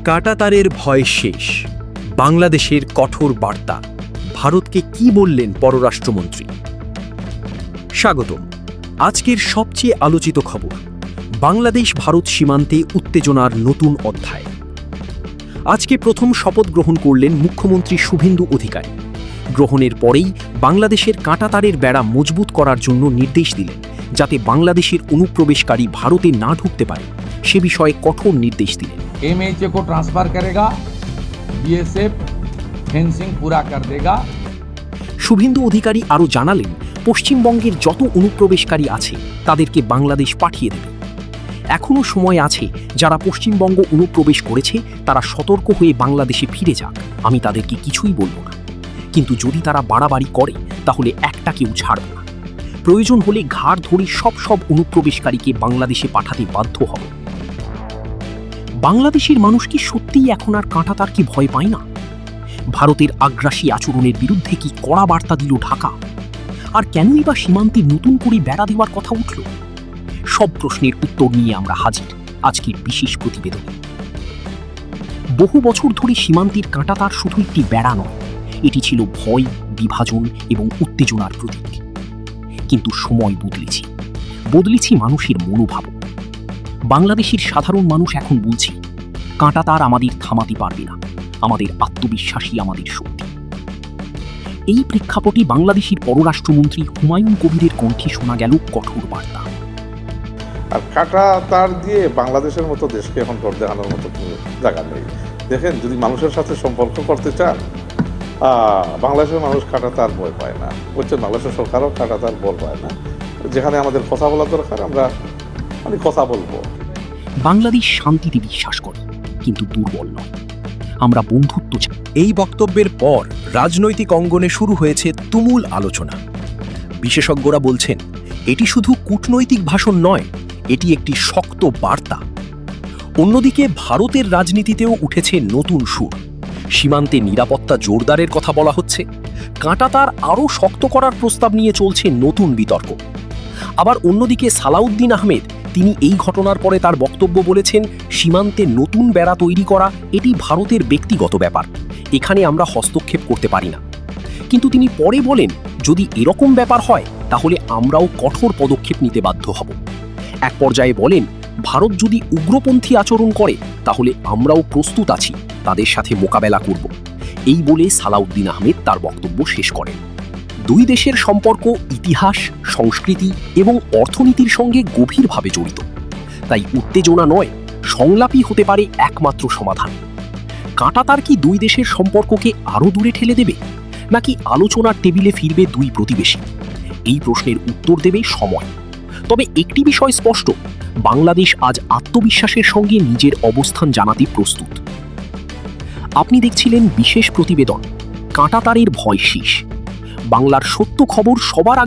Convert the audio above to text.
কাঁটাতারের ভয় শেষ, বাংলাদেশের কঠোর বার্তা। ভারতকে কি বললেন পররাষ্ট্রমন্ত্রী? স্বাগতম। আজকের সবচেয়ে আলোচিত খবর, বাংলাদেশ ভারত সীমান্তে উত্তেজনার নতুন অধ্যায়। আজকে প্রথম শপথ গ্রহণ করলেন মুখ্যমন্ত্রী শুভেন্দু অধিকারী। গ্রহণের পরেই বাংলাদেশের কাঁটাতারের বেড়া মজবুত করার জন্য নির্দেশ দিলেন, যাতে বাংলাদেশের অনুপ্রবেশকারী ভারতে না ঢুকতে পারে সে বিষয়ে কঠোর নির্দেশ দিলেন। एमएचए को ट्रांसफर करेगा, बीएसएफ फेंसिंग पूरा कर देगा। শুভেন্দু অধিকারী আরও জানালেন, পশ্চিমবঙ্গের যত অনুপ্রবেশকারী আছে তাদেরকে বাংলাদেশ পাঠিয়ে দেবে। এখনও সময় আছে, যারা পশ্চিমবঙ্গ অনুপ্রবেশ করেছে তারা সতর্ক হয়ে বাংলাদেশে ফিরে যাক, আমি তাদেরকে কিছুই বলবো না। কিন্তু যদি তারা বাড়াবাড়ি করে তাহলে একটাকেও ছাড়ব না। প্রয়োজন হলে ঘাড় ধরে সব অনুপ্রবেশকারীকে বাংলাদেশে পাঠাতে বাধ্য হব। বাংলাদেশের মানুষ কি সত্যিই এখন আর কাঁটাতার কি ভয় পায় না? ভারতের আগ্রাসী আচরণের বিরুদ্ধে কি কড়া বার্তা দিল ঢাকা? আর কেনই বা সীমান্তে নতুন করে বেড়া দেওয়ার কথা উঠল? সব প্রশ্নের উত্তর নিয়ে আমরা হাজির আজকের বিশেষ প্রতিবেদনে। বহু বছর ধরে সীমান্তের কাঁটাতার শুধু একটি বেড়া নয়, এটি ছিল ভয়, বিভাজন এবং উত্তেজনার প্রতীক। কিন্তু সময় বদলেছে মানুষের মনোভাব। বাংলাদেশের সাধারণ মানুষ এখন বলছে, কাঁটাতার আমাদের থামাতে পারবে না, আমাদের আত্মবিশ্বাসী আমাদের শক্তি। এই প্রেক্ষাপটে বাংলাদেশের পররাষ্ট্রমন্ত্রী হুমায়ুন কবিরের কণ্ঠে শোনা গেল কঠোর বার্তা। আর কাঁটাতার দিয়ে বাংলাদেশের মতো দেশকে এখন ডর দেখানোর মতো কোনো জায়গা নেই। দেখেন, যদি মানুষের সাথে সম্পর্ক করতে চান, বাংলাদেশের মানুষ কাঁটাতার ভয় পায় না, বুঝছেন? বাংলাদেশের সরকারও কাঁটাতার ভয় পায় না। যেখানে আমাদের কথা বলা দরকার আমরা কথা বলবো। বাংলাদেশ শান্তিতে বিশ্বাস করে, কিন্তু দুর্বল নয়। আমরা বন্ধুত্ব চাই। এই বক্তব্যের পর রাজনৈতিক অঙ্গনে শুরু হয়েছে তুমুল আলোচনা। বিশেষজ্ঞরা বলছেন, এটি শুধু কূটনৈতিক ভাষণ নয়, এটি একটি শক্ত বার্তা। অন্যদিকে ভারতের রাজনীতিতেও উঠেছে নতুন সুর। সীমান্তে নিরাপত্তা জোরদারের কথা বলা হচ্ছে, কাঁটাতার আরও শক্ত করার প্রস্তাব নিয়ে চলছে নতুন বিতর্ক। আবার অন্যদিকে সালাউদ্দিন আহমেদ, তিনি এই ঘটনার পরে তার বক্তব্য বলেছেন, সীমান্তে নতুন বেড়া তৈরি করা এটি ভারতের ব্যক্তিগত ব্যাপার, এখানে আমরা হস্তক্ষেপ করতে পারি না। কিন্তু তিনি পরে বলেন, যদি এরকম ব্যাপার হয় তাহলে আমরাও কঠোর পদক্ষেপ নিতে বাধ্য হব। এক পর্যায়ে বলেন, ভারত যদি উগ্রপন্থী আচরণ করে তাহলে আমরাও প্রস্তুত আছি, তাদের সাথে মোকাবেলা করব। এই বলে সালাউদ্দিন আহমেদ তার বক্তব্য শেষ করেন। দুই দেশের সম্পর্ক ইতিহাস, সংস্কৃতি এবং অর্থনীতির সঙ্গে গভীরভাবে জড়িত। তাই উত্তেজনা নয়, সংলাপই হতে পারে একমাত্র সমাধান। কাঁটাতার কি দুই দেশের সম্পর্ককে আরও দূরে ঠেলে দেবে, নাকি আলোচনার টেবিলে ফিরবে দুই প্রতিবেশী? এই প্রশ্নের উত্তর দেবে সময়। তবে একটি বিষয় স্পষ্ট, বাংলাদেশ আজ আত্মবিশ্বাসের সঙ্গে নিজের অবস্থান জানাতে প্রস্তুত। আপনি দেখছিলেন বিশেষ প্রতিবেদন, কাঁটাতারের ভয় শেষ। বাংলার সত্য খবর সবার আগে